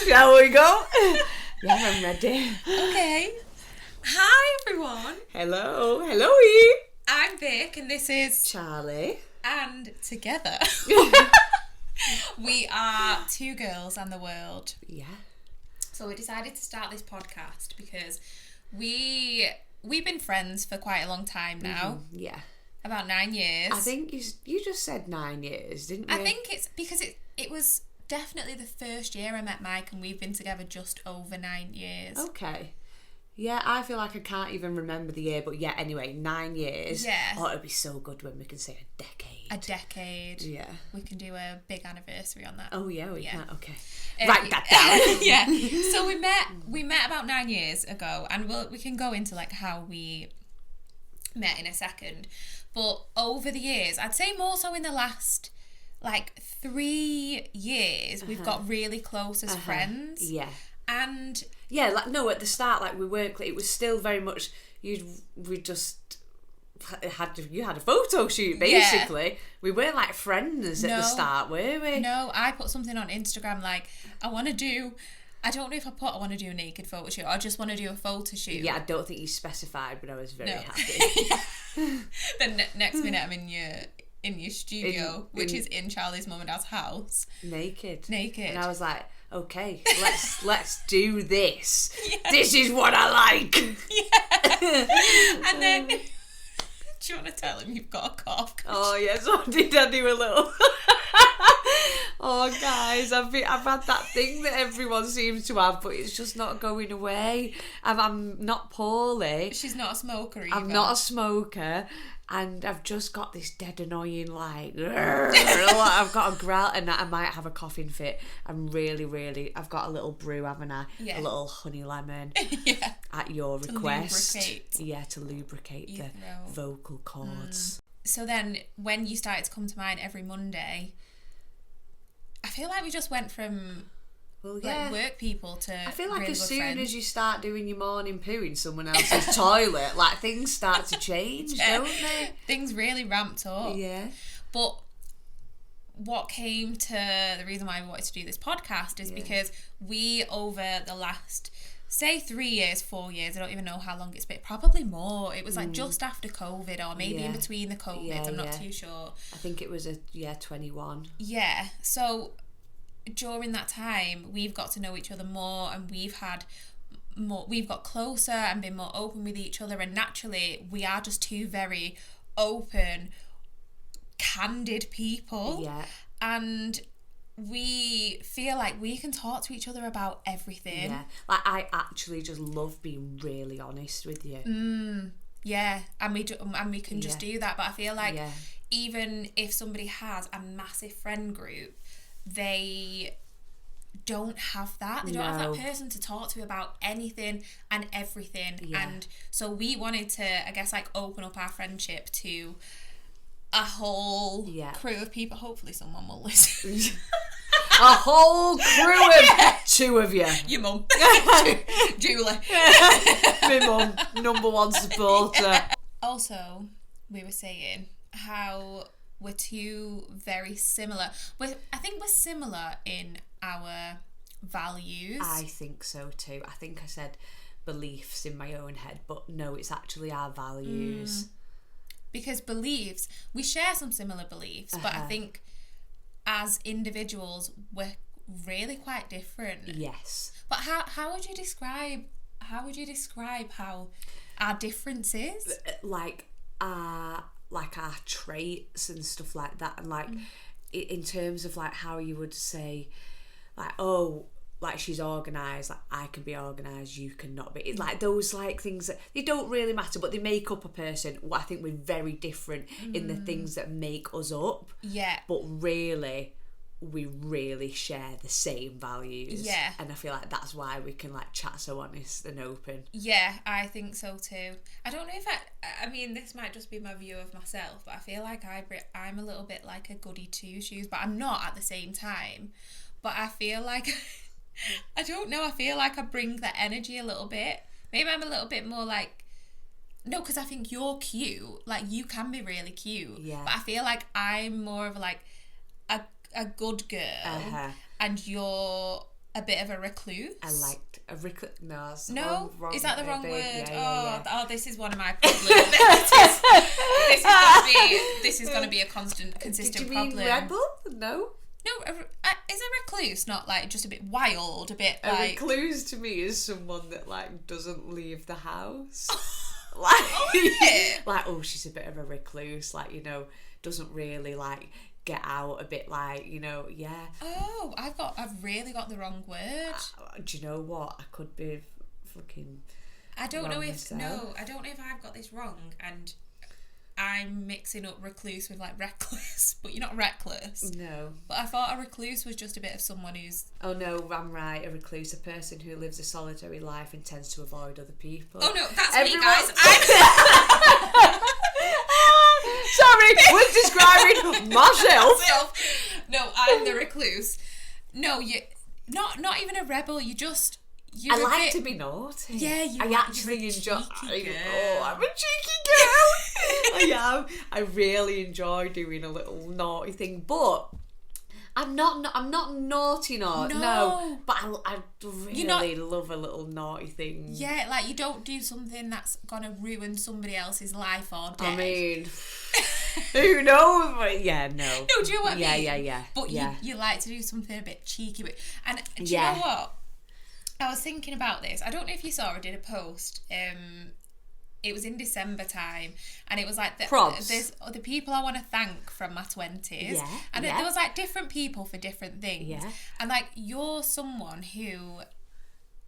Shall we go? Yeah, I'm ready. Okay. Hi, everyone. Hello. Hello-y. I'm Vic, and this is... Charlie. And together, we are two girls and the world. Yeah. So we decided to start this podcast because we've been friends for quite a long time now. Mm-hmm. Yeah. About 9 years. I think you just said 9 years, didn't you? I think it's because it was definitely the first year I met Mike, and we've been together just over 9 years. Okay. Yeah, I feel like I can't even remember the year, but yeah, anyway, 9 years. Yeah. Oh, it'd be so good when we can say a decade. A decade. Yeah. We can do a big anniversary on that. Oh, yeah, we can. Okay. Uh, Write that down. Yeah. So we met about 9 years ago, and we can go into like how we met in a second. But over the years, I'd say more so in the last like 3 years, we've got really close as friends. Yeah. And yeah, like no, at the start, like we weren't. It was still very much you had a photo shoot basically. Yeah. We weren't like friends at the start, were we? No, I put something on Instagram like I want to do a naked photo shoot or I just want to do a photo shoot. Yeah, I don't think you specified, but I was very happy. Then next minute I'm in your studio, which is in Charlie's mum and dad's house. Naked. And I was like, okay, let's do this. Yeah. This is what I like. Yeah. And then do you want to tell him you've got a cough? Oh yes, did I do a little? Oh guys, I've had that thing that everyone seems to have, but it's just not going away. I'm not poorly. She's not a smoker either. I'm not a smoker, and I've just got this dead annoying like I've got a growl, and I might have a coughing fit. I'm really I've got a little brew, haven't I? Yeah. A little honey lemon. Yeah. At your request. To lubricate the vocal cords. So then, when you started to come to mine every Monday, I feel like we just went from like work people to I feel like really as good soon friends. as you start doing your morning poo in someone else's toilet, like things start to change, don't they? Things really ramped up. Yeah. But what came to the reason why we wanted to do this podcast is because we, over the last, say 3 years, 4 years, I don't even know how long it's been, probably more. It was like just after COVID or maybe in between the COVID, I'm not too sure. I think it was 21. Yeah, so during that time, we've got to know each other more, and we've got closer and been more open with each other, and naturally, we are just two very open, candid people. Yeah. And we feel like we can talk to each other about everything. Yeah, like I actually just love being really honest with you. Yeah, and we can just do that. But I feel like even if somebody has a massive friend group, they don't have that. They don't have that person to talk to about anything and everything. Yeah. And so we wanted to, I guess, like open up our friendship to a whole crew of people. Hopefully someone will listen. A whole crew of 2 of you. Your mum. Julie. My mum, number 1 supporter. Yeah. Also, we were saying how we're two very similar. I think we're similar in our values. I think so too. I think I said beliefs in my own head, but no, it's actually our values. Because beliefs, we share some similar beliefs, but I think as individuals, we're really quite different. Yes. But how would you describe how our difference is? Like our traits and stuff like that, and like in terms of like how you would say like, oh, like she's organised, like I can be organised, you cannot be. It's like those like things that they don't really matter, but they make up a person. Well, I think we're very different in the things that make us up. Yeah. But really, we really share the same values. Yeah. And I feel like that's why we can like chat so honest and open. Yeah, I think so too. I don't know if I mean, this might just be my view of myself, but I feel like I'm a little bit like a goody two-shoes, but I'm not at the same time. But I feel like... I don't know, I feel like I bring that energy a little bit. Maybe I'm a little bit more like... No, because I think you're cute. Like, you can be really cute. Yeah. But I feel like I'm more of like a good girl. And you're a bit of a recluse. I liked a recluse. No, that's wrong. Is that the wrong word? Yeah. Oh, this is one of my problems. This is going to be a consistent Did you problem. mean rebel? No. No, is a recluse not like just a bit wild, a bit a like... recluse to me is someone that like doesn't leave the house. Like, oh, she's a bit of a recluse, like, you know, doesn't really like get out, a bit like, you know, yeah. Oh, I've really got the wrong word. Do you know what? I could be fucking. I don't know if myself. I don't know if I've got this wrong, and I'm mixing up recluse with like reckless, but you're not reckless. No. But I thought a recluse was just a bit of someone who's... Oh no, I'm right. A recluse, a person who lives a solitary life and tends to avoid other people. Oh no, that's me, guys. Sorry, we're describing myself. No, I'm the recluse. No, you not even a rebel. I like to be naughty. Yeah, I actually enjoy. I'm a cheeky girl. I am. I really enjoy doing a little naughty thing, but I'm not naughty. No, but I really love a little naughty thing. Yeah, like you don't do something that's gonna ruin somebody else's life or day. I mean, who knows? But yeah, no. No, do you know what I mean? Yeah. But you like to do something a bit cheeky, and do you know what? I was thinking about this. I don't know if you saw, I did a post. It was in December time, and it was like the people I want to thank from my 20s. And there was like different people for different things. Yeah. And like you're someone who,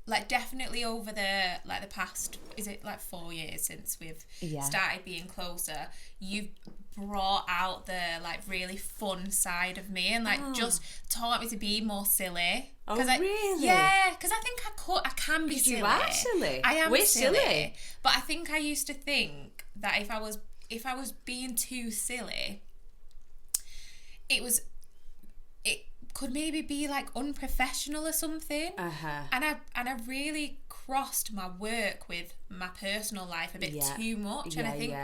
like, definitely over the past, is it like 4 years since we've started being closer, you've brought out the like really fun side of me and like just taught me to be more silly. Oh, really? Yeah, because I think I can be silly. You are silly. I am We're silly. But I think I used to think that if I was being too silly, it could maybe be like unprofessional or something. And I really crossed my work with my personal life a bit too much, and I think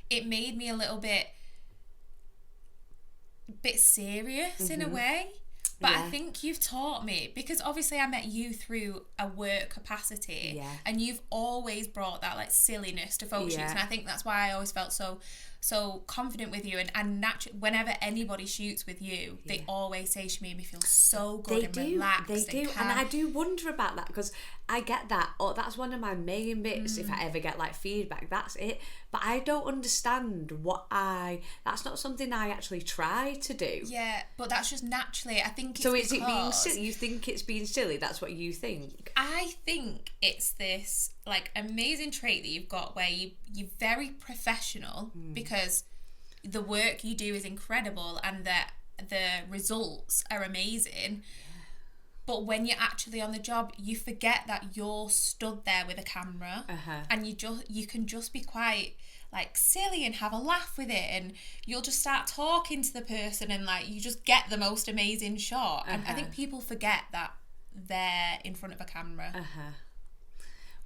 it made me a little bit serious in a way. But I think you've taught me, because obviously I met you through a work capacity, and you've always brought that like silliness to photo shoots, and I think that's why I always felt so confident with you, and whenever anybody shoots with you, they always say she made me feel so good relaxed. They do, and I do wonder about that, because I get that. Oh, that's one of my main bits. If I ever get like feedback, that's it. But I don't understand that's not something I actually try to do. Yeah, but that's just naturally. I think it's so. Is it being silly? You think it's being silly? That's what you think? I think it's this like amazing trait that you've got where you're very professional, because the work you do is incredible and that the results are amazing. But when you're actually on the job, you forget that you're stood there with a camera, and you can just be quite like silly and have a laugh with it, and you'll just start talking to the person, and like you just get the most amazing shot. And I think people forget that they're in front of a camera.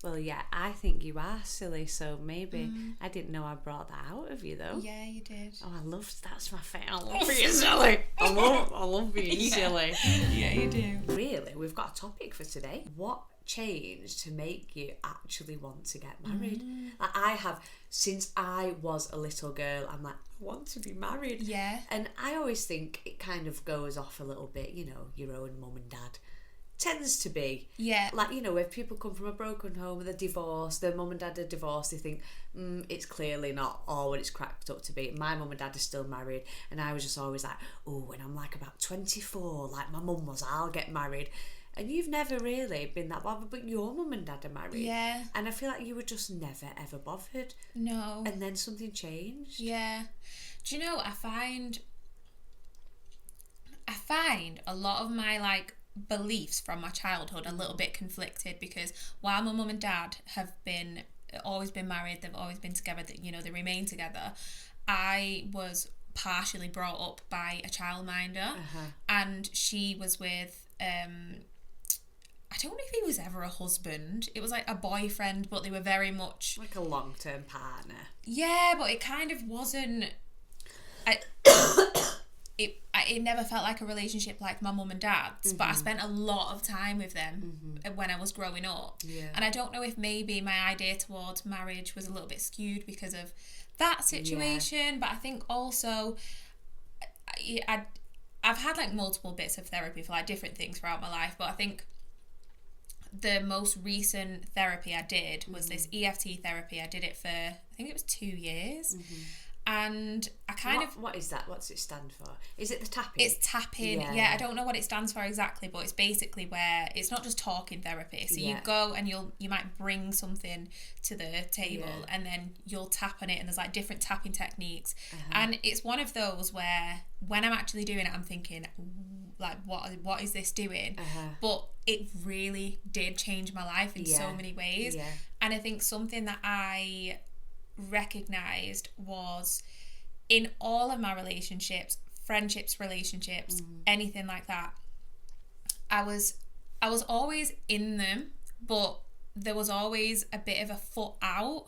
Well, yeah, I think you are silly, so maybe I didn't know I brought that out of you, though. Yeah, you did. Oh, that's my thing. I love being silly. I love being silly. Yeah, you do. Really, we've got a topic for today. What changed to make you actually want to get married? Like, I have, since I was a little girl, I'm like, I want to be married. Yeah. And I always think it kind of goes off a little bit, you know, your own mum and dad. Tends to be. Yeah. Like, you know, if people come from a broken home with a divorce, their mum and dad are divorced, they think, it's clearly not all what it's cracked up to be. My mum and dad are still married, and I was just always like, oh, when I'm like about 24, like my mum was, I'll get married. And you've never really been that bothered, but your mum and dad are married. Yeah. And I feel like you were just never, ever bothered. No. And then something changed. Yeah. Do you know, I find a lot of my, like, beliefs from my childhood a little bit conflicted, because while my mum and dad have always been married, they've always been together, you know, they remain together, I was partially brought up by a childminder, and she was with I don't know if he was ever a husband. It was like a boyfriend, but they were very much like a long-term partner. Yeah, but it kind of wasn't. it never felt like a relationship like my mum and dad's, but I spent a lot of time with them when I was growing up. Yeah. And I don't know if maybe my idea towards marriage was a little bit skewed because of that situation, but I think also I've had like multiple bits of therapy for like different things throughout my life, but I think the most recent therapy I did was this EFT therapy. I did it for, I think it was 2 years. And I what is that? What's it stand for? Is it the tapping? It's tapping. Yeah, I don't know what it stands for exactly, but it's basically where it's not just talking therapy. So you go and you might bring something to the table and then you'll tap on it, and there's like different tapping techniques. And it's one of those where when I'm actually doing it, I'm thinking, like, what is this doing? But it really did change my life in so many ways. And I think something that I recognised was in all of my relationships, friendships, relationships, anything like that, I was always in them, but there was always a bit of a foot out,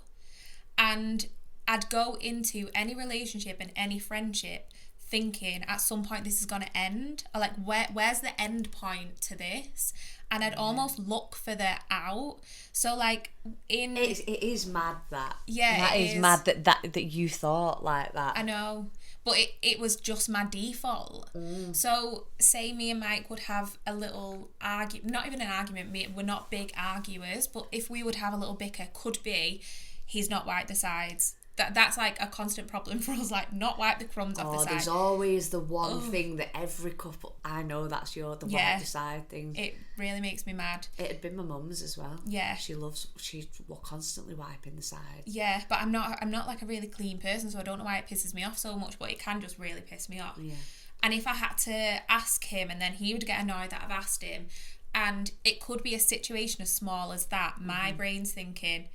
and I'd go into any relationship and any friendship thinking at some point this is going to end, or like where's the end point to this, and I'd almost look for the out. So like it is mad that that is mad that you thought like that. I know, but it was just my default. So say me and Mike would have a little not even an argument, we're not big arguers, but if we would have a little bicker, could be he's not wiped the sides. That's like a constant problem for us, like not wipe the crumbs off the side. There's always the one thing that every couple, I know that's the wipe the side thing. It really makes me mad. It had been my mum's as well. Yeah. She's constantly wiping the side. Yeah, but I'm not like a really clean person, so I don't know why it pisses me off so much, but it can just really piss me off. Yeah. And if I had to ask him and then he would get annoyed that I've asked him, and it could be a situation as small as that, my brain's thinking,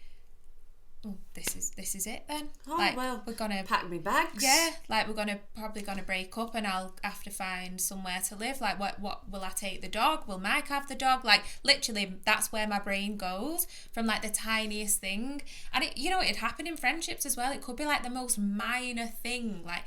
oh, this is it then. Oh, like, well, we're gonna pack me bags. Yeah, like we're probably gonna break up, and I'll have to find somewhere to live. Like, what will I take the dog? Will Mike have the dog? Like, literally, that's where my brain goes from, like the tiniest thing. And it happened in friendships as well. It could be like the most minor thing, like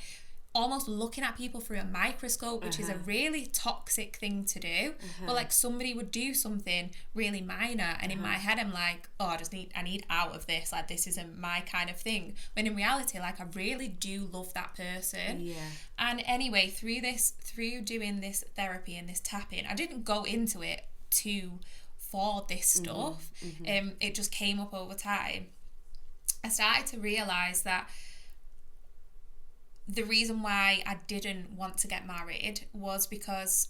almost looking at people through a microscope, which is a really toxic thing to do. But like somebody would do something really minor, and in my head I'm like, oh, I need out of this, like this isn't my kind of thing, when in reality, like, I really do love that person. And anyway, through doing this therapy and this tapping, I didn't go into it for this stuff. It just came up over time. I started to realise that the reason why I didn't want to get married was because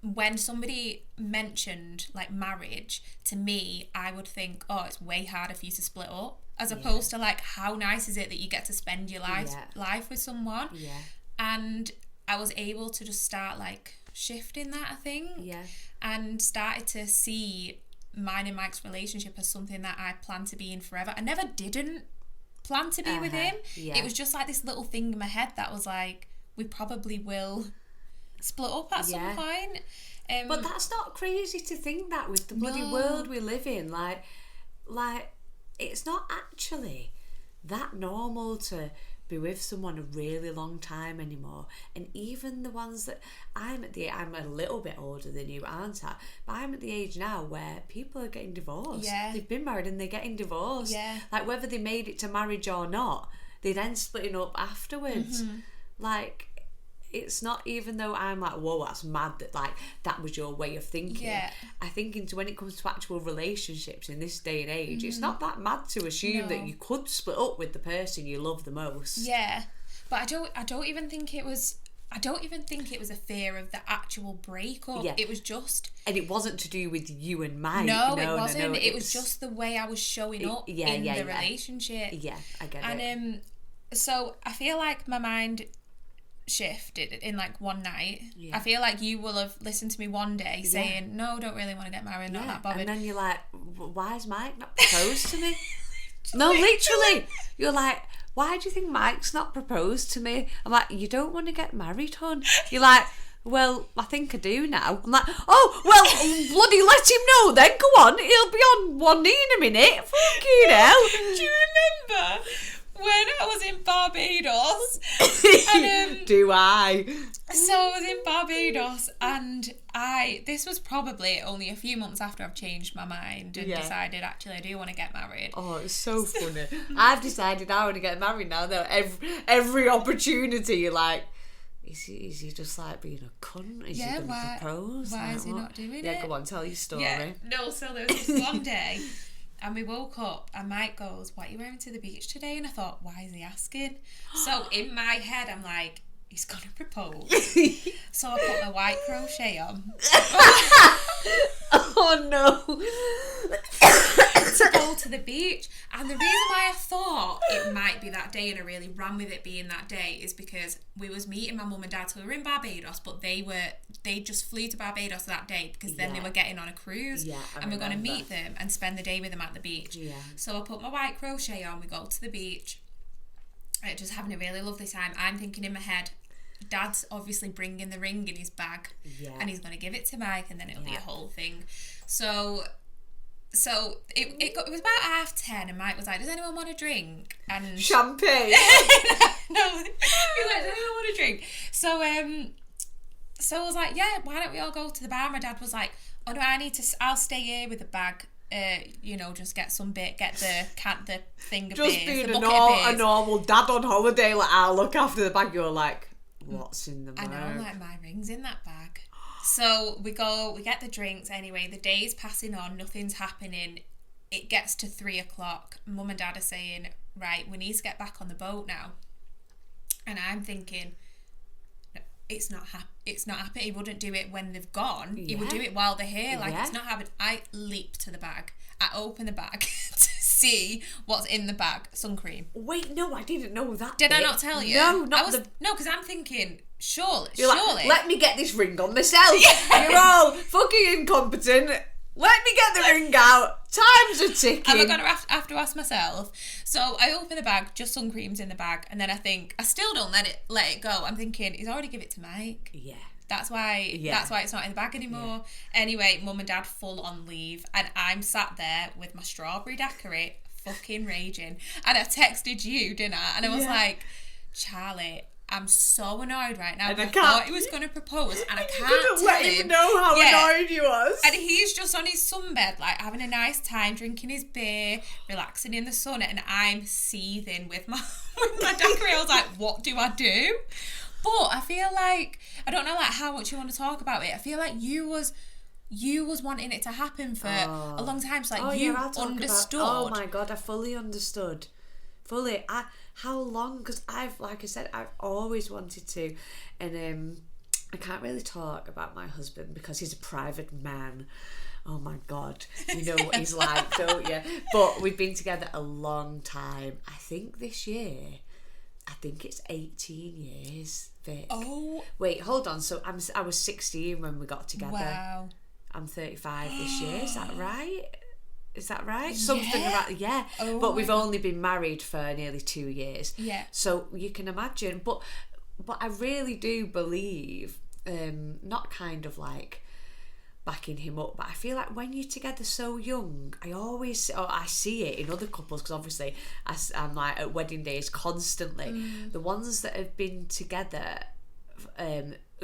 when somebody mentioned like marriage to me, I would think, oh, it's way harder for you to split up, as opposed to like, how nice is it that you get to spend your life with someone. And I was able to just start like shifting that, I think, and started to see mine and Mike's relationship as something that I plan to be in forever. I never didn't plan to be with him. It was just like this little thing in my head that was like, we probably will split up at some point. But that's not crazy to think that with the bloody world we live in. Like it's not actually that normal to be with someone a really long time anymore. And even the ones that I'm a little bit older than you, aren't I? But I'm at the age now where people are getting divorced. They've been married and they're getting divorced. Like, whether they made it to marriage or not, they're then splitting up afterwards. Like, it's not, even though I'm like, whoa, that's mad that like that was your way of thinking. I think when it comes to actual relationships in this day and age, it's not that mad to assume that you could split up with the person you love the most. But I don't even think it was a fear of the actual breakup. It was just, and it wasn't to do with you and Mike. No, it wasn't. It was just the way I was showing up in the relationship. I get it. And so I feel like my mind shifted in like one night. I feel like you will have listened to me one day saying, no, don't really want to get married, not that bothered. And then you're like, why has Mike not proposed to me? No, literally. You're like, why do you think Mike's not proposed to me? I'm like, you don't want to get married, hon? You're like, well, I think I do now. I'm like, oh, well, bloody let him know then. Go on, he'll be on one knee in a minute. Fuck you now. Do you remember when I was in Barbados and Do I? So I was in Barbados, and this was probably only a few months after I've changed my mind and decided, actually, I do want to get married. Oh, it's so funny. I've decided I want to get married now, though. Every opportunity, you're like, is he just like being a cunt? Is he going to propose? Why is he not doing it? Yeah, go on, tell your story. Yeah, no, so there was this one day, and we woke up, and Mike goes, what are you wearing to the beach today? And I thought, why is he asking? So in my head, I'm like, he's going to propose. So I put my white crochet on. Oh, no. To go to the beach. And the reason why I thought it might be that day, and I really ran with it being that day, is because we was meeting my mum and dad. So we were in Barbados, but they just flew to Barbados that day because then they were getting on a cruise. Yeah, and we're going to meet them and spend the day with them at the beach. Yeah. So I put my white crochet on. We go to the beach. Just having a really lovely time. I'm thinking in my head, Dad's obviously bringing the ring in his bag, and he's going to give it to Mike, and then it'll be a whole thing. So it was about 10:30, and Mike was like, does anyone want a drink? And champagne. No, he was like, does anyone want a drink? So I was like, yeah, why don't we all go to the bar? My dad was like, oh no, I'll stay here with the bag. Just get the thing of just beers, being a normal dad on holiday, like, I'll look after the bag. You're like, what's in the bag? I know, like, my ring's in that bag. So we get the drinks. Anyway, the day's passing on, nothing's happening. It gets to 3:00. Mum and Dad are saying, right, we need to get back on the boat now. And I'm thinking, it's not happening. He wouldn't do it when they've gone. He would do it while they're here. Like, it's not happening. I leap to the bag. I open the bag to see what's in the bag. Sun cream. Wait, no, I didn't know that. Did I not tell you? No, because I'm thinking, surely. Like, let me get this ring on myself. You're all fucking incompetent. Let me get the ring out. Time's a ticking. I'm going to have to ask myself. So I open the bag, just sun cream's in the bag, and then I think, I still don't let it go. I'm thinking, he's already given it to Mike. Yeah. That's why it's not in the bag anymore. Yeah. Anyway, Mum and Dad full on leave, and I'm sat there with my strawberry daiquiri, fucking raging. And I texted you, didn't I? And I was like, Charlie, I'm so annoyed right now. And I thought he was going to propose, and I can't tell let him know how annoyed you was. And he's just on his sunbed, like, having a nice time, drinking his beer, relaxing in the sun, and I'm seething with my daiquiri. I was like, what do I do? But I feel like, I don't know, like, how much you want to talk about it. I feel like you was wanting it to happen for a long time. So, like, you understood. Oh my God, I fully understood. Fully. How long? Because like I said, I've always wanted to. And I can't really talk about my husband because he's a private man. Oh my God. You know what he's like, don't you? But we've been together a long time. I think this year, it's 18 years, Vic. Oh. Wait, hold on. So I was 16 when we got together. Wow. I'm 35 this year. Is that right? Yeah. Something about, yeah. Oh, but we've only been married for nearly 2 years. Yeah. So you can imagine. But I really do believe, not kind of like backing him up, but I feel like when you're together so young, I see it in other couples, because obviously I'm like at wedding days constantly. The ones that have been together,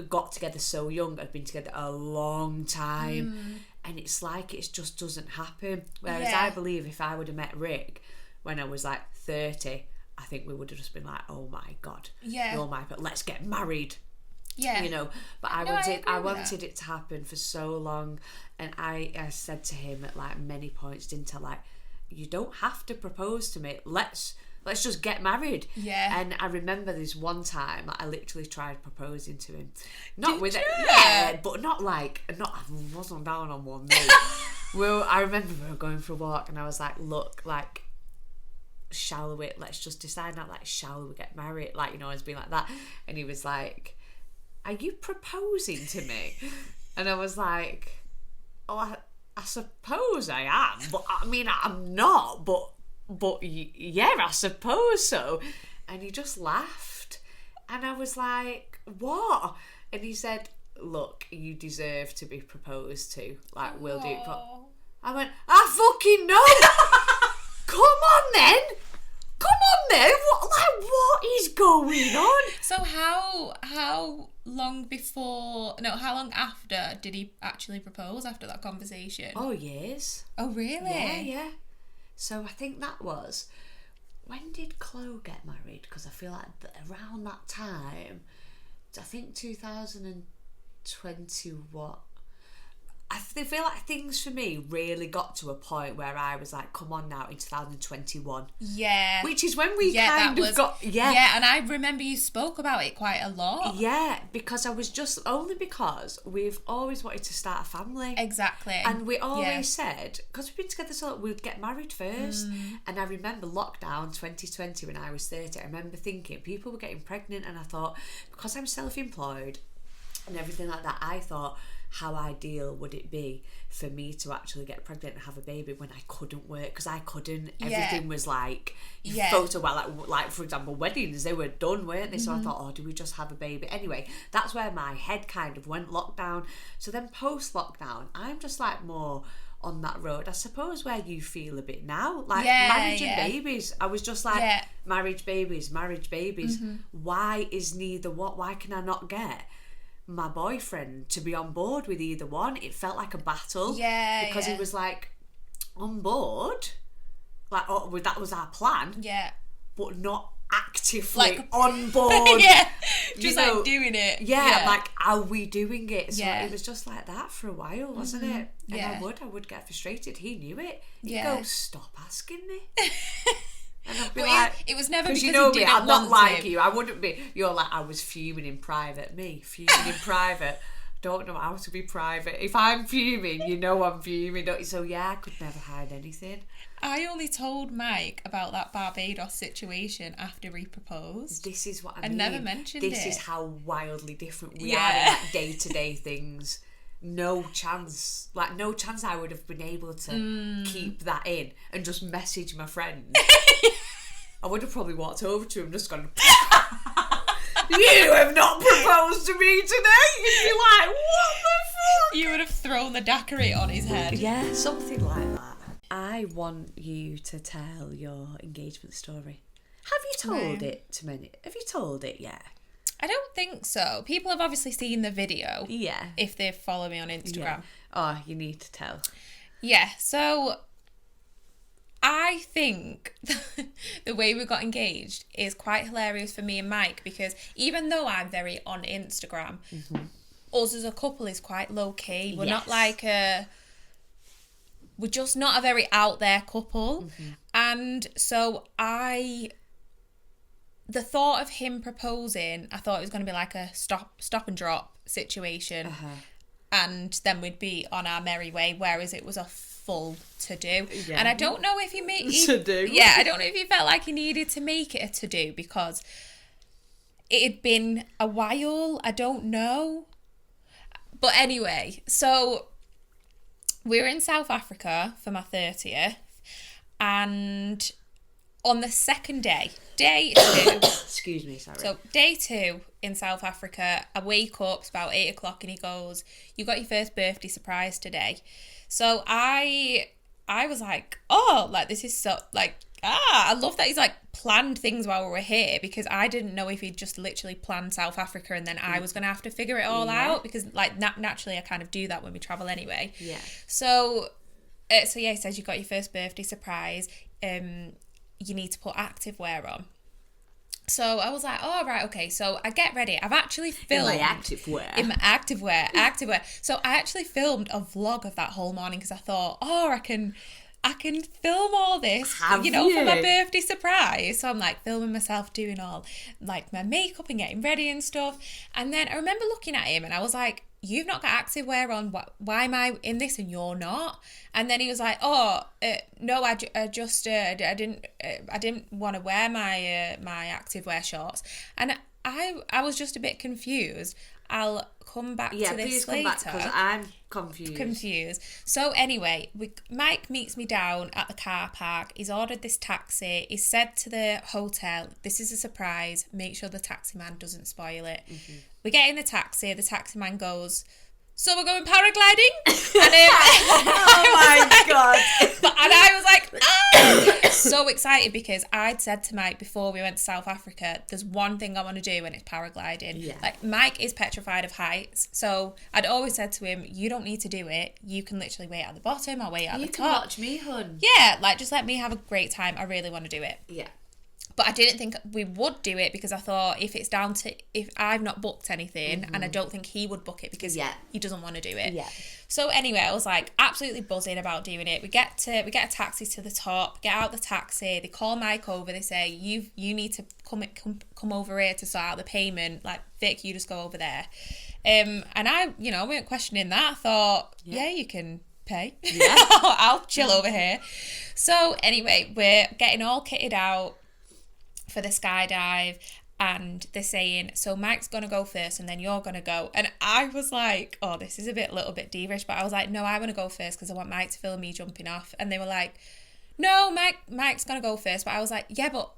got together so young, have been together a long time, and it's like it just doesn't happen. Whereas I believe if I would have met Rick when I was like 30, I think we would have just been like, oh my God, but let's get married. Yeah. You know, but I wanted it to happen for so long, and I said to him at like many points, didn't I, like, you don't have to propose to me. Let's just get married. Yeah. And I remember this one time, like, I literally tried proposing to him. But not I wasn't down on one knee. I remember we were going for a walk, and I was like, look, like, let's just decide now, like, shall we get married? Like, you know, it's been like that. And he was like, are you proposing to me? And I was like, oh, I suppose I am, but I mean, I'm not, but yeah, I suppose so. And he just laughed, and I was like, what? And he said, look, you deserve to be proposed to, like, we'll do it. I went, I fucking know. Come on then, on then. What is going on? So how long after did he actually propose after that conversation? Oh, years. Oh, really? Yeah. So I think that was... When did Chloe get married? Because I feel like around that time, I think 2020 what? I feel like things for me really got to a point where I was like, come on now, in 2021. Yeah. Which is when we got... Yeah, and I remember you spoke about it quite a lot. Yeah, because I was only because we've always wanted to start a family. Exactly. And we always said, because we've been together so long, we'd get married first. And I remember lockdown 2020 when I was 30, I remember thinking people were getting pregnant, and I thought, because I'm self-employed and everything like that, I thought, how ideal would it be for me to actually get pregnant and have a baby when I couldn't work? Because I couldn't. Everything was like photo, like for example, weddings, they were done, weren't they? So I thought, oh, do we just have a baby? Anyway, that's where my head kind of went lockdown. So then post lockdown, I'm just like more on that road, I suppose, where you feel a bit now, like marriage and babies. I was just like, marriage, babies. Why is neither what? Why can I not get my boyfriend to be on board with either one? It felt like a battle, because he was like on board, like, oh, that was our plan, but not actively on board, just like doing it, like, are we doing it? So it was just like that for a while, wasn't it? And I would get frustrated. He knew it. He'd go, stop asking me. And I'd be it was never because you know he me, didn't I'm not want like to. you. I wouldn't be. You're like, I was fuming in private. Me fuming in private. Don't know how to be private. If I'm fuming, you know I'm fuming. Don't you? So I could never hide anything. I only told Mike about that Barbados situation after he proposed. This is what I mean. never mentioned it. This is how wildly different we are in like day-to-day things. No chance I would have been able to keep that in and just message my friend. I would have probably walked over to him, just gone, you have not proposed to me today. You'd be like, what the fuck? You would have thrown the daiquiri on his head. Yeah, something like that. I want you to tell your engagement story. Have you told it to many? Have you told it yet? I don't think so. People have obviously seen the video. Yeah. If they follow me on Instagram. Yeah. Oh, you need to tell. Yeah, so I think the way we got engaged is quite hilarious for me and Mike, because even though I'm very on Instagram, us as a couple is quite low key. We're not like we're just not a very out there couple. And so the thought of him proposing, I thought it was going to be like a stop and drop situation, and then we'd be on our merry way, whereas it was a full to-do. And I don't know if he made... To-do? Yeah, I don't know if he felt like he needed to make it a to-do, because it had been a while. I don't know. But anyway, so we were in South Africa for my 30th, and on the second day 2... Excuse me, sorry. So day 2 in South Africa, I wake up, it's about 8 o'clock, and he goes, you got your first birthday surprise today. So I was like, oh, like, this is so, like, I love that he's like planned things while we were here, because I didn't know if he'd just literally planned South Africa and then I was going to have to figure it all out, because like naturally I kind of do that when we travel anyway. Yeah. So he says, you got your first birthday surprise, you need to put activewear on. So I was like, oh, right, okay. So I get ready. I've actually filmed... In my activewear. In my activewear. So I actually filmed a vlog of that whole morning, because I thought, oh, I can film all this, for my birthday surprise. So I'm like filming myself doing all like my makeup and getting ready and stuff. And then I remember looking at him and I was like, you've not got activewear on. Why am I in this and you're not? And then he was like, oh, no, I didn't want to wear my activewear shorts. And I was just a bit confused. I'll come back to this later. Yeah, please come back, because I'm confused. So anyway, Mike meets me down at the car park. He's ordered this taxi. He said to the hotel, this is a surprise. Make sure the taxi man doesn't spoil it. We get in the taxi. The taxi man goes, so we're going paragliding? And, oh my God. And I was like, so excited because I'd said to Mike before we went to South Africa, there's one thing I want to do and it's paragliding. Yeah. Like, Mike is petrified of heights. So I'd always said to him, you don't need to do it. You can literally wait at the bottom or wait at the top. You can watch me, hun. Yeah, like, just let me have a great time. I really want to do it. Yeah. But I didn't think we would do it because I thought if I've not booked anything, and I don't think he would book it because he doesn't want to do it. Yeah. So anyway, I was like absolutely buzzing about doing it. We get a taxi to the top, get out the taxi, they call Mike over, they say, you need to come over here to sort out the payment. Like, Vic, you just go over there. And I, weren't questioning that. I thought, yeah you can pay. Yeah. I'll chill over here. So anyway, we're getting all kitted out for the skydive, and they're saying, so Mike's gonna go first and then you're gonna go. And I was like, oh, this is a little bit divish, but I was like, no, I want to go first because I want Mike to film me jumping off. And they were like, no, Mike's gonna go first. But I was like, yeah, but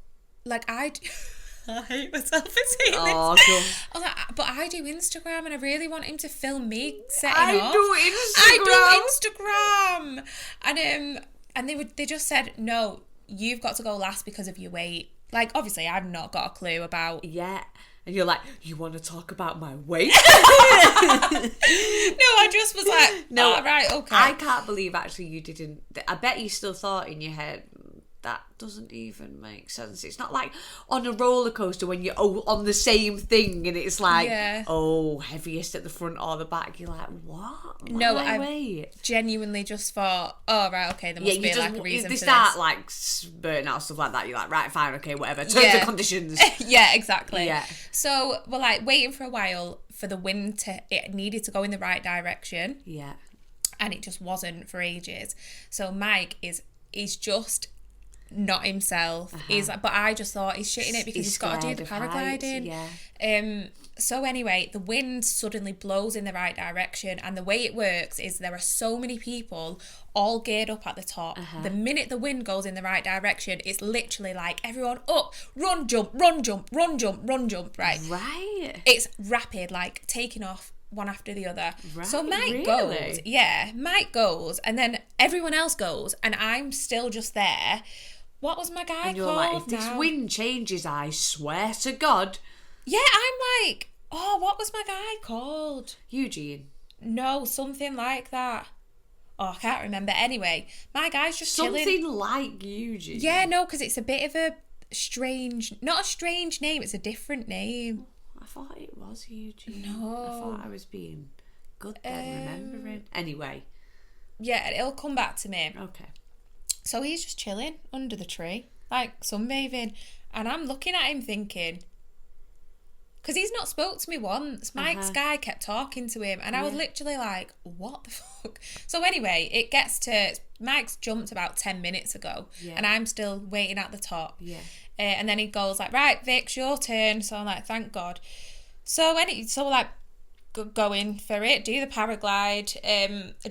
like I hate myself for saying this. I was like, but I do Instagram and I really want him to film me setting off. I do Instagram. And they just said, no, you've got to go last because of your weight. Like, obviously, I've not got a clue about... Yeah. And you're like, you want to talk about my weight? No, I just was like, no, oh, right, okay. I can't believe, actually, you didn't... I bet you still thought in your head, that doesn't even make sense. It's not like on a roller coaster when you're on the same thing and it's like, heaviest at the front or the back. You're like, what? No, I genuinely just thought, oh, right, okay, there must be like a reason for this. They start like spurting out stuff like that. You're like, right, fine, okay, whatever. Terms and conditions. Yeah, exactly. Yeah. So we're like waiting for a while for the wind it needed to go in the right direction. Yeah. And it just wasn't for ages. So Mike is just not himself. He's like, but I just thought he's shitting it because he's got to do the paragliding. Yeah. So anyway, the wind suddenly blows in the right direction, and the way it works is there are so many people all geared up at the top. The minute the wind goes in the right direction, it's literally like everyone up, run, jump, run, jump, run, jump, run, jump. Right. It's rapid, like taking off one after the other. Right, so Mike goes. Yeah, Mike goes, and then everyone else goes, and I'm still just there. What was my guy and you're called? Like, if this wind changes, I swear to God. Yeah, I'm like, oh, what was my guy called? Eugene. No, something like that. Oh, I can't remember. Anyway, my guy's just chilling. Something like Eugene. Yeah, no, because it's a bit of a strange, not a strange name, it's a different name. I thought it was Eugene. No. I thought I was being good then, remembering. Anyway. Yeah, it'll come back to me. Okay. So he's just chilling under the tree, like sunbathing, and I'm looking at him thinking, because he's not spoke to me once. Mike's guy kept talking to him, and I was literally like, what the fuck? So anyway, it gets to, Mike's jumped about 10 minutes ago, and I'm still waiting at the top. Yeah. And then he goes like, right, Vic, your turn. So I'm like, thank God. So we're like, going for it, do the paraglide,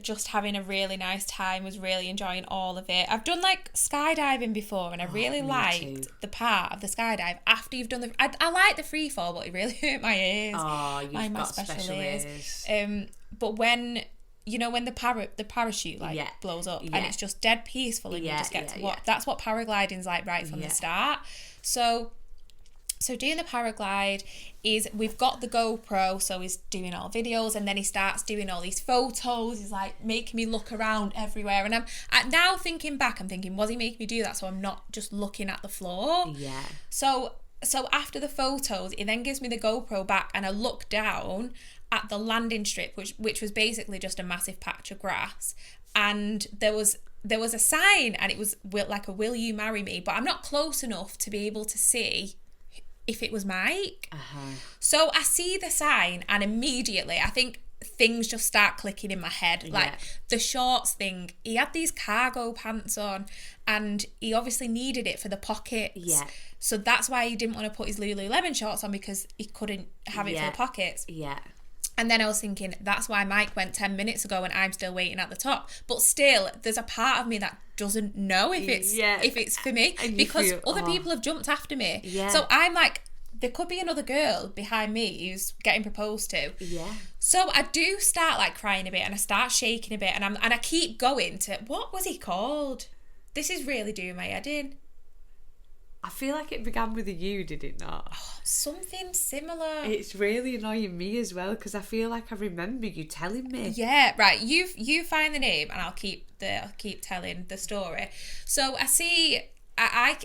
just having a really nice time, was really enjoying all of it. I've done like skydiving before, and I really liked the part of the skydive after you've done I like the free fall, but it really hurt my ears. Oh, you've got special ears. But when the parachute blows up and it's just dead peaceful and you just get to watch. That's what paragliding's like right from the start. So doing the paraglide is, we've got the GoPro, so he's doing all videos, and then he starts doing all these photos. He's like making me look around everywhere, and I'm now thinking back, I'm thinking, was he making me do that so I'm not just looking at the floor? Yeah. So after the photos, he then gives me the GoPro back, and I look down at the landing strip, which was basically just a massive patch of grass, and there was a sign, and it was like a "Will you marry me?" But I'm not close enough to be able to see if it was Mike. So I see the sign, and immediately I think things just start clicking in my head. Like the shorts thing, he had these cargo pants on, and he obviously needed it for the pockets. Yeah. So that's why he didn't want to put his Lululemon shorts on, because he couldn't have it for the pockets. Yeah. And then I was thinking, that's why Mike went 10 minutes ago and I'm still waiting at the top. But still, there's a part of me that doesn't know if it's for me, because other people have jumped after me. Yeah. So I'm like there could be another girl behind me who's getting proposed to. Yeah. So I do start like crying a bit, and I start shaking a bit, and I keep going to, what was he called? This is really doing my head in. I feel like it began with a U, did it not? Oh, something similar. It's really annoying me as well, because I feel like I remember you telling me. Yeah, right. You find the name, and I'll keep telling the story. So I see. I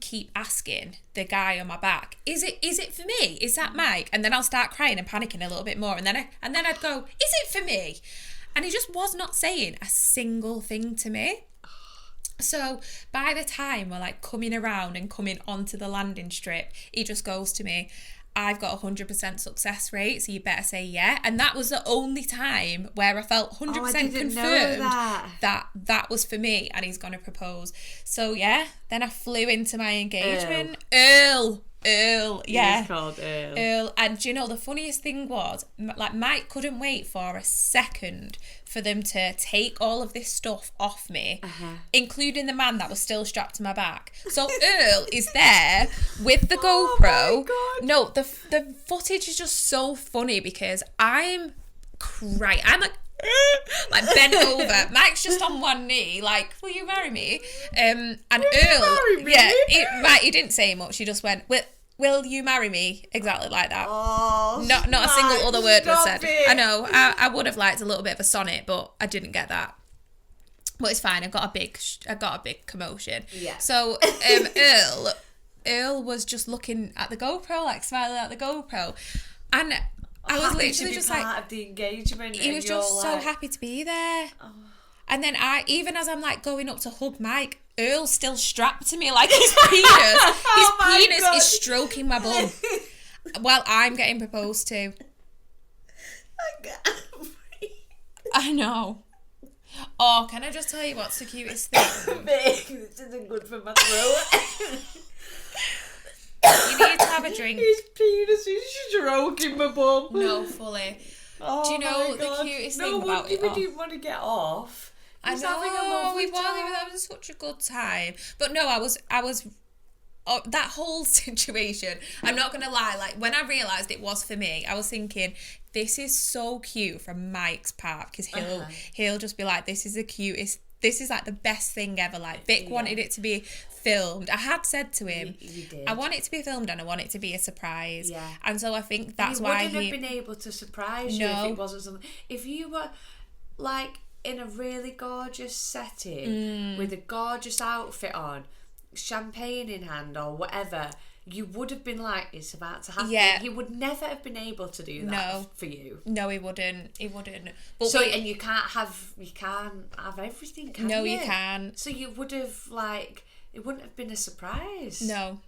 keep asking the guy on my back, is it for me? Is that Mike? And then I'll start crying and panicking a little bit more, and then I'd go, is it for me? And he just was not saying a single thing to me. So by the time we're like coming around and coming onto the landing strip, he just goes to me, I've got 100% success rate, so you better say yeah. And that was the only time where I felt 100% confirmed that was for me, and he's going to propose. So yeah, then I flew into my engagement. Earl, yeah. He's called Earl. Earl. And do you know, the funniest thing was, like, Mike couldn't wait for a second for them to take all of this stuff off me, including the man that was still strapped to my back. So Earl is there with the GoPro. Oh my God. No, the footage is just so funny because I'm crying. I'm like bent over. Mike's just on one knee, like, will you marry me? And Earl, he didn't say much. He just went, will you marry me? Exactly like that. Oh, not a single other word was said. It. I know. I would have liked a little bit of a sonnet, but I didn't get that. But it's fine. I got a big commotion. Yeah. So Earl was just looking at the GoPro, like smiling at the GoPro, and I was literally just part like, of the engagement. he was just so happy to be there. Oh. And then even as I'm like going up to hug Mike, Earl's still strapped to me, like his penis is stroking my bum while I'm getting proposed to. I know. Oh, can I just tell you what's the cutest thing? This isn't good for my throat. You need to have a drink. His penis is stroking my bum. No, fully. Oh, do you know the cutest thing about it? We didn't want to get off. I know, we were having such a good time. But no, I was that whole situation, I'm not going to lie, like when I realised it was for me, I was thinking, this is so cute from Mike's part, because he'll just be like, this is the cutest, this is like the best thing ever. Like Vic wanted it to be filmed. I had said to him, you did. I want it to be filmed and I want it to be a surprise. Yeah. And so I think that's why he wouldn't have been able to surprise you if it wasn't something. If you were like in a really gorgeous setting with a gorgeous outfit on, champagne in hand or whatever, you would have been like, it's about to happen. Yeah. He would never have been able to do that for you. No, he wouldn't. But and you can't have everything, can you? No, you can't. So you would have it wouldn't have been a surprise. No.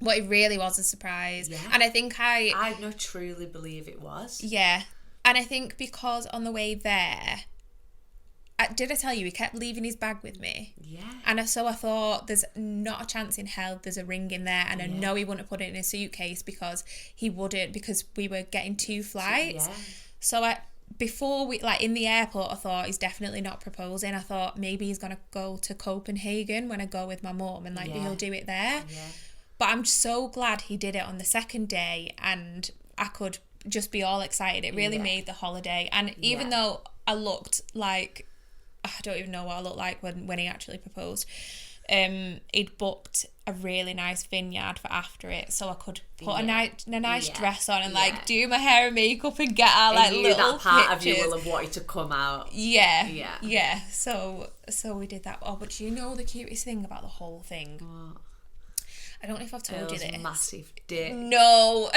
But it really was a surprise. Yeah. And I think I no truly believe it was. Yeah. And I think because on the way there, did I tell you, he kept leaving his bag with me? Yeah. And so I thought, there's not a chance in hell there's a ring in there. And I know he wouldn't have put it in a suitcase because we were getting 2 flights. Yeah. So before we, like in the airport, I thought, he's definitely not proposing. I thought maybe he's going to go to Copenhagen when I go with my mum and he'll do it there. Yeah. But I'm so glad he did it on the second day and I could just be all excited. It really made the holiday. And even though I looked like, I don't even know what I looked like when he actually proposed, he'd booked a really nice vineyard for after it, so I could put a nice dress on and do my hair and makeup and get our little that part pictures. Of you will have wanted to come out. Yeah. So we did that. Oh, but you know the cutest thing about the whole thing? What? I don't know if I've told you this. Massive dick. No.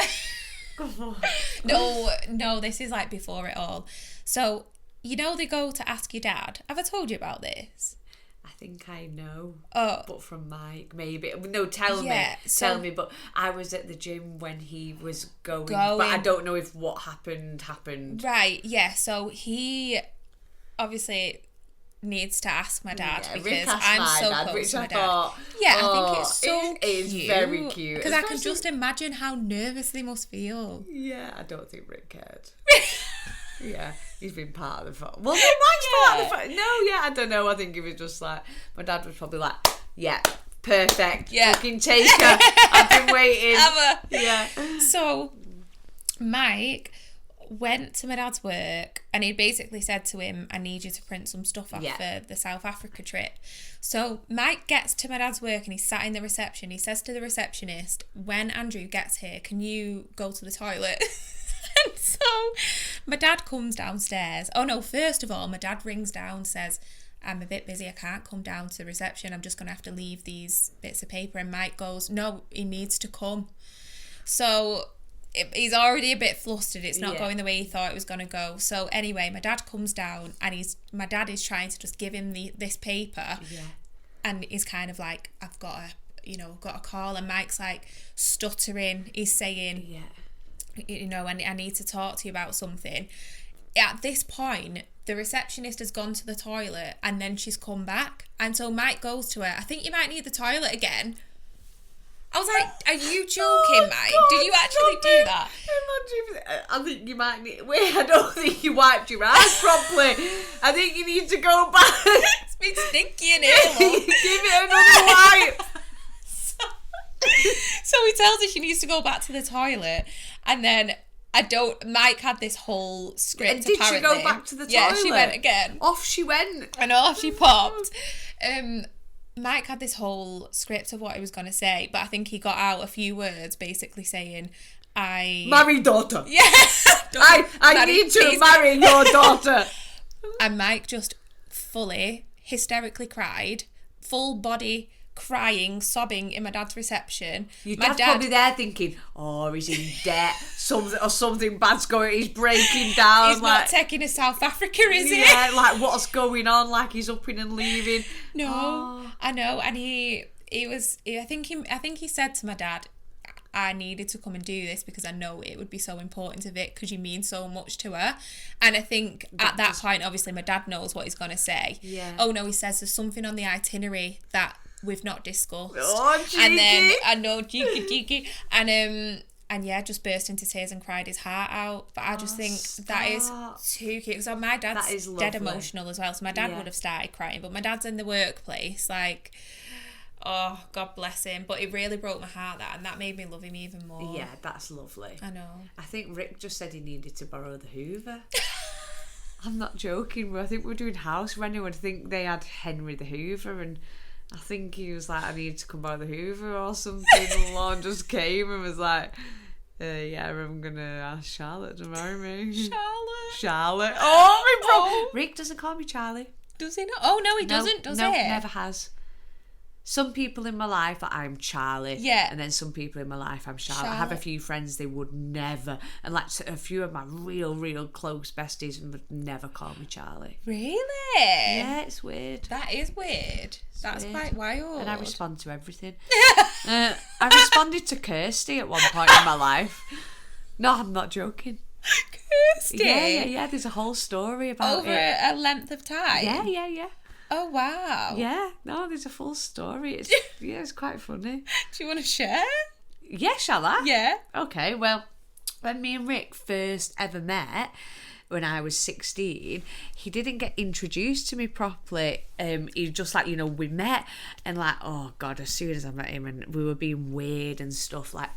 No, this is like before it all. So, you know they go to ask your dad. Have I told you about this? I think I know. Oh. But from Mike, maybe. No, tell me. But I was at the gym when he was going. But I don't know if what happened. Right, yeah. So he obviously needs to ask my dad because I'm so dad, close to my dad. Thought, I think it's so cute. It's very cute. Because I can just imagine how nervous they must feel. Yeah, I don't think Rick cared. Yeah, he's been part of the fun. Well, Mike's part of the fun. No, I don't know. I think it was just like, my dad was probably like, yeah, Perfect. Yeah. Fucking take her. I've been waiting. Yeah. So, Mike went to my dad's work and he basically said to him, I need you to print some stuff off for the South Africa trip. So Mike gets to my dad's work and he's sat in the reception. He says to the receptionist, when Andrew gets here, can you go to the toilet? And so my dad comes downstairs. Oh no, first of all, my dad rings down, says, I'm a bit busy, I can't come down to reception, I'm just going to have to leave these bits of paper. And Mike goes, no, he needs to come. So he's already a bit flustered. It's not going the way he thought it was going to go. So anyway, my dad comes down and my dad is trying to just give him this paper. Yeah. And he's kind of like, I've got a call. And Mike's like stuttering. He's saying, I need to talk to you about something. At this point, the receptionist has gone to the toilet and then she's come back. And so Mike goes to her, I think you might need the toilet again. I was like, are you joking, Mike? God, did you actually do that? I think you might need... Wait, I don't think you wiped your eyes properly. I think you need to go back. It's been stinky in here, look. Give it another wipe. So he tells her she needs to go back to the toilet. And then Mike had this whole script, and did apparently. She go back to the toilet? Yeah, she went again. Off she went. And off she popped. Mike had this whole script of what he was going to say, but I think he got out a few words basically saying, marry daughter. Yeah. I need to marry your daughter. And Mike just fully, hysterically cried, full body crying, sobbing in my dad's reception. Your dad's probably there thinking, he's in debt, something bad's going, he's breaking down. He's not taking us South Africa, is he? Yeah, like what's going on? Like he's upping and leaving. No, I know. And I think he said to my dad, I needed to come and do this because I know it would be so important to Vic because you mean so much to her. And I think at that point, obviously, my dad knows what he's going to say. Yeah. Oh no, he says there's something on the itinerary that we've not discussed. Oh, cheeky. And then I know cheeky. And yeah, just burst into tears and cried his heart out. But I just think that is too cute. So my dad's dead emotional as well. So my dad would have started crying, but my dad's in the workplace, like, oh, God bless him. But it really broke my heart, and that made me love him even more. Yeah, that's lovely. I know. I think Rick just said he needed to borrow the Hoover. I'm not joking. I think we were doing house renting. I think they had Henry the Hoover, and I think he was like, I need to come by the Hoover or something. And Lon just came and was like, I'm going to ask Charlotte to marry me. Charlotte. Oh, Rick doesn't call me Charlie. Does he not? Oh, no, he doesn't, does he? No, never has. Some people in my life, I'm Charlie. Yeah. And then some people in my life, I'm Charlotte. I have a few friends, they would never. And like a few of my real close besties would never call me Charlie. Really? Yeah, it's weird. That is weird. That's weird. Quite wild. And I respond to everything. I responded to Kirsty at one point in my life. No, I'm not joking. Kirsty? Yeah. There's a whole story about over a length of time? Yeah. Oh, wow. Yeah, no, there's a full story. It's quite funny. Do you want to share? Yeah, shall I? Yeah. Okay, well, when me and Rick first ever met, when I was 16, he didn't get introduced to me properly. He just like, we met and like, oh God, as soon as I met him and we were being weird and stuff, like,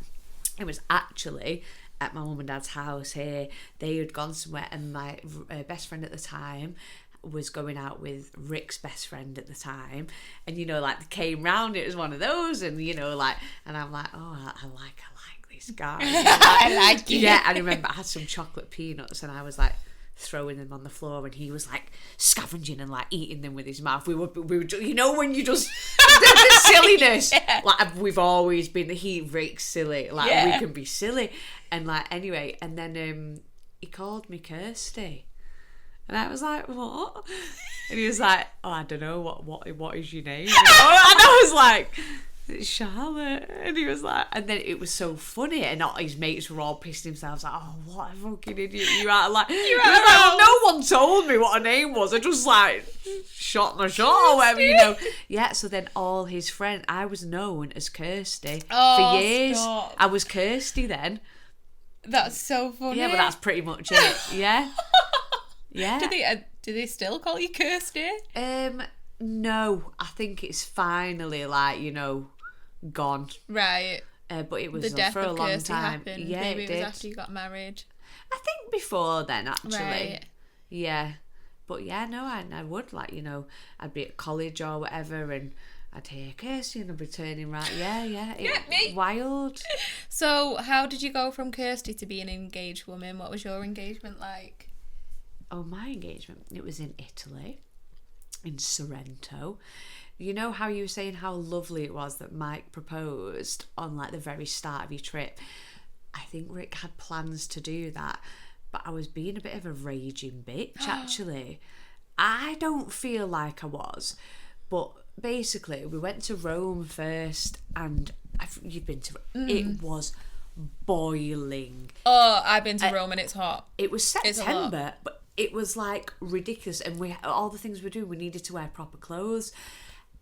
it was actually at my mum and dad's house here. They had gone somewhere and my best friend at the time was going out with Rick's best friend at the time, and like they came round, it was one of those, and and I'm like, oh, I like this guy. I like you. Yeah, I remember I had some chocolate peanuts and I was like throwing them on the floor and he was like scavenging and like eating them with his mouth. We were just, when you just the silliness. Yeah. Like we've always been Rick's silly, like we can be silly, and like anyway, and then he called me Kirsty. And I was like, what? And he was like, oh, I don't know, what is your name? And I was like, it's Charlotte. And he was like, and then it was so funny, and all his mates were all pissing themselves like, oh, what a fucking idiot you are. Like, no one told me what her name was. I just like shot my shot or whatever, Yeah, so then all his friends, I was known as Kirsty for years. Stop. I was Kirsty then. That's so funny. Yeah, but that's pretty much it. Yeah. Yeah. Do they still call you Kirsty? No, I think it's finally like, you know, gone. Right. But it was the death for a of long Kirsty time. happened. Yeah, Maybe it was did. after you got married. I think before then, actually. Right. Yeah. But yeah, no, I would, like, you know, I'd be at college or whatever and I'd hear Kirsty and I'd be turning right. Yeah. Me. Wild. So how did you go from Kirsty to being an engaged woman? What was your engagement like? Oh, my engagement, it was in Italy, in Sorrento. You know how you were saying how lovely it was that Mike proposed on like the very start of your trip? I think Rick had plans to do that, but I was being a bit of a raging bitch, actually. I don't feel like I was, but basically we went to Rome first, and you've been to it was boiling. Oh, I've been to Rome and it's hot. It was September, but it was like ridiculous, and all the things we do, we needed to wear proper clothes,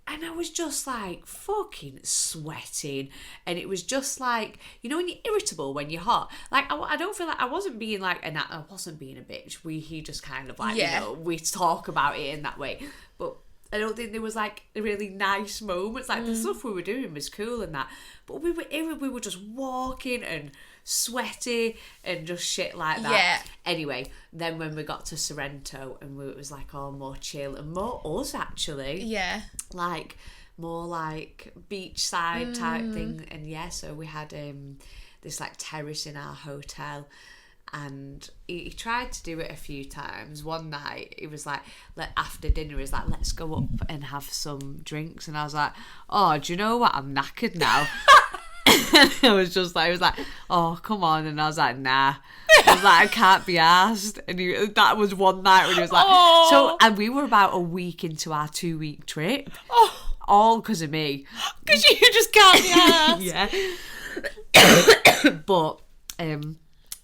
and I was just like fucking sweating, and it was just like, you know when you're irritable when you're hot, like I don't feel like I wasn't being like, and I wasn't being a bitch. He just kind of like, you know, we talk about it in that way, but I don't think there was like really nice moments. Like the stuff we were doing was cool and that, but we were just walking and sweaty and just shit like that. Yeah. Anyway, then when we got to Sorrento and it was like all more chill and more us actually. Yeah. Like more like beachside type thing. And yeah, so we had this like terrace in our hotel. And he tried to do it a few times. One night, he was like, after dinner, he was like, let's go up and have some drinks. And I was like, oh, do you know what? I'm knackered now. And I was just like, he was like, oh, come on. And I was like, nah. I was like, I can't be arsed. And that was one night when he was like, so, and we were about a week into our 2-week trip. All because of me. Because you just can't be arsed. Yeah. But,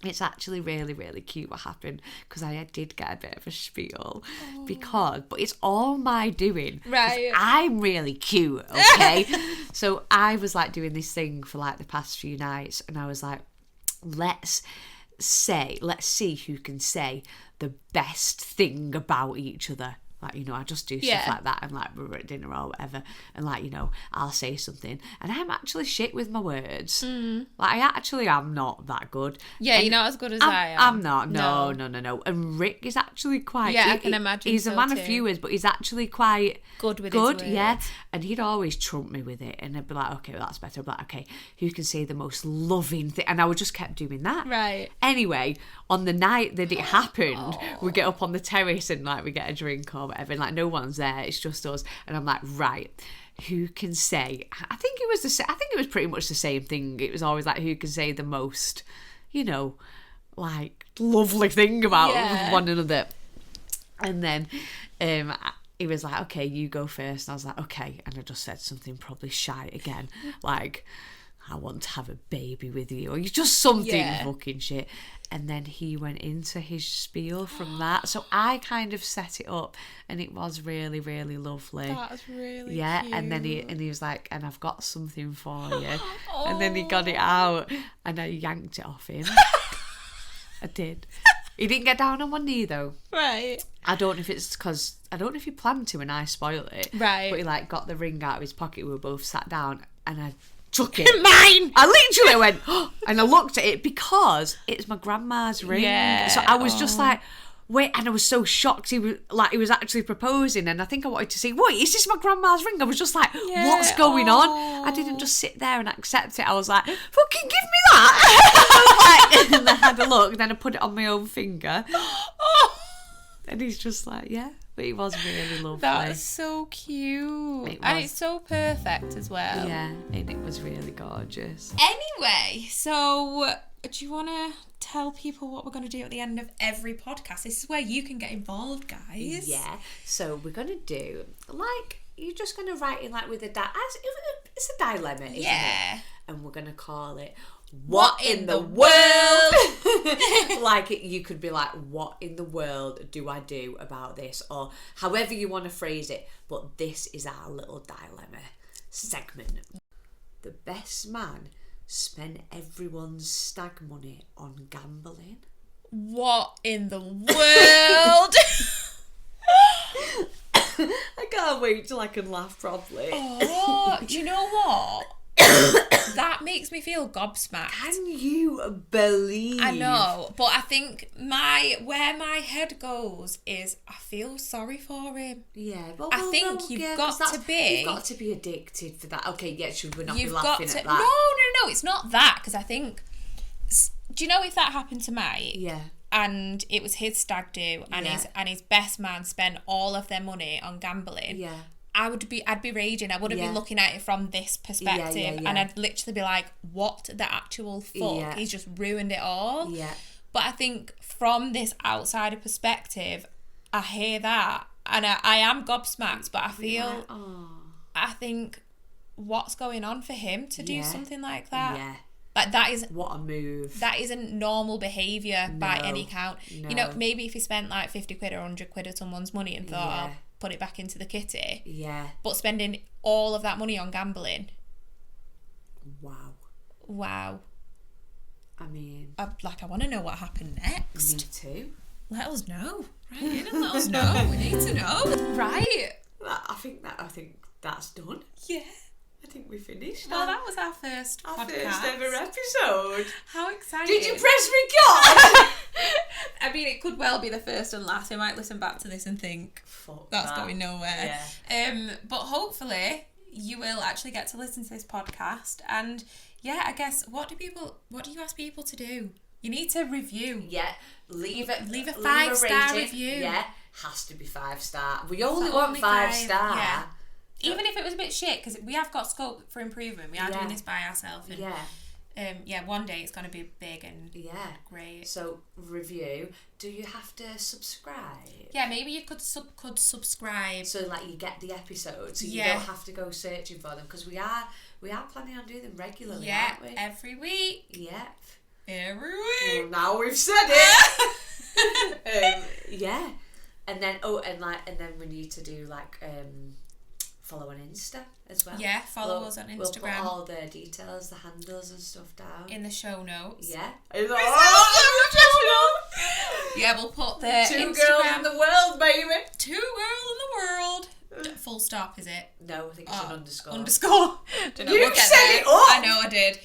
it's actually really, really cute what happened, because I did get a bit of a spiel, but it's all my doing. Right. I'm really cute, okay? So I was like doing this thing for like the past few nights, and I was like, let's see who can say the best thing about each other. Like, you know, I just do stuff like that, and like we're at dinner or whatever, and like, you know, I'll say something, and I'm actually shit with my words. Like, I actually am not that good. Yeah, and you're not as good as I am. I'm not. No. And Rick is actually quite. Yeah, I can imagine. He's a man of few words, but he's actually quite good with his words. Yeah. And he'd always trump me with it, and I'd be like, okay, well, that's better. I'd be like, okay, who can say the most loving thing? And I would just kept doing that. Right. Anyway, on the night that it happened, we get up on the terrace and like we get a drink or whatever, and like no one's there, it's just us, and I'm like, right, who can say, I think it was pretty much the same thing. It was always like, who can say the most, you know, like lovely thing about one another. And then he was like, okay, you go first, and I was like, okay, and I just said something probably shy again, like, I want to have a baby with you, or you just something fucking shit. And then he went into his spiel from that. So I kind of set it up, and it was really, really lovely. That's really cute. And then he was like, and I've got something for you. And then he got it out, and I yanked it off him. I did. He didn't get down on one knee though. Right. I don't know if it's because, I don't know if he planned to and I spoiled it. Right. But he like got the ring out of his pocket. We were both sat down, and I took it. Mine! I literally went, and I looked at it because it's my grandma's ring. Yeah. So I was just like, wait, and I was so shocked he was actually proposing, and I think I wanted to see, wait, is this my grandma's ring? I was just like, what's going on? I didn't just sit there and accept it. I was like, fucking give me that. I was like, and I had a look, then I put it on my own finger. And he's just like, yeah. But it was really lovely. That's so cute. And it's so perfect as well. Yeah, and it was really gorgeous. Anyway, so do you want to tell people what we're going to do at the end of every podcast? This is where you can get involved, guys. Yeah, so we're going to do, like, you're just going to write in, like, with it's a dilemma, isn't it? And we're going to call it, What in the world? Like, you could be like, what in the world do I do about this? Or however you want to phrase it. But this is our little dilemma segment. The best man spent everyone's stag money on gambling. What in the world? I can't wait till I can laugh properly. Oh, do you know what? That makes me feel gobsmacked. Can you believe? I know, but I think where my head goes is I feel sorry for him. Yeah, well, I think you've got to be addicted for that. Okay, yeah, should we not be laughing at that? No, it's not that, because I think, do you know if that happened to Mike? Yeah. And it was his stag do, and his best man spent all of their money on gambling. Yeah. I'd be raging. I wouldn't be looking at it from this perspective, and I'd literally be like, "What the actual fuck? Yeah. He's just ruined it all." Yeah. But I think from this outsider perspective, I hear that, and I am gobsmacked. But I feel, I think, what's going on for him to do something like that? Yeah. Like, that is... What a move. That isn't normal behaviour by any count. No. You know, maybe if he spent like 50 quid or 100 quid of someone's money and thought, I'll put it back into the kitty. Yeah. But spending all of that money on gambling. Wow. I mean... I want to know what happened next. Me too. Let us know. Right in and let us know. We need to know. Right. I think that's done. Yeah. I think we finished. Well, that was our first ever episode. How exciting. Did you press record? I mean, it could well be the first and last. We might listen back to this and think, fuck, that's going nowhere. Yeah. But hopefully you will actually get to listen to this podcast. And yeah, I guess, what do you ask people to do? You need to review. Yeah. Leave a 5-star review. Yeah. Has to be 5-star. We only want 5-star. Yeah. Even if it was a bit shit, because we have got scope for improvement. We are doing this by ourselves. And one day it's going to be big and great. So, review. Do you have to subscribe? Yeah, maybe you could subscribe. So, like, you get the episodes. So you don't have to go searching for them. Because we are planning on doing them regularly, aren't we? Every week. Yep. Every week. Well, now we've said it. Yeah. And then, and then we need to do, like... follow on Insta as well. Yeah, follow us on Instagram. We'll put all the details, the handles and stuff down. In the show notes. Yeah. Yeah, we'll put the Two Instagram. girls in the world, baby. 2 girls in the world. Full stop, is it? No, I think it's an underscore. Underscore. Don't know, You said it up! I know I did.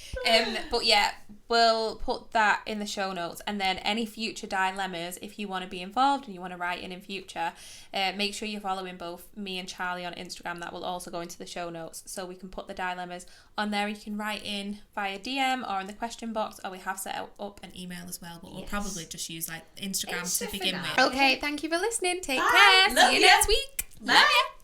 But yeah, we'll put that in the show notes, and then any future dilemmas, if you want to be involved and you want to write in future, make sure you're following both me and Charlie on Instagram. That will also go into the show notes, so we can put the dilemmas on there. You can write in via DM or in the question box, or we have set up an email as well, but we'll probably just use like Instagram to begin with. Okay, thank you for listening. Take care. See you next week. Love ya.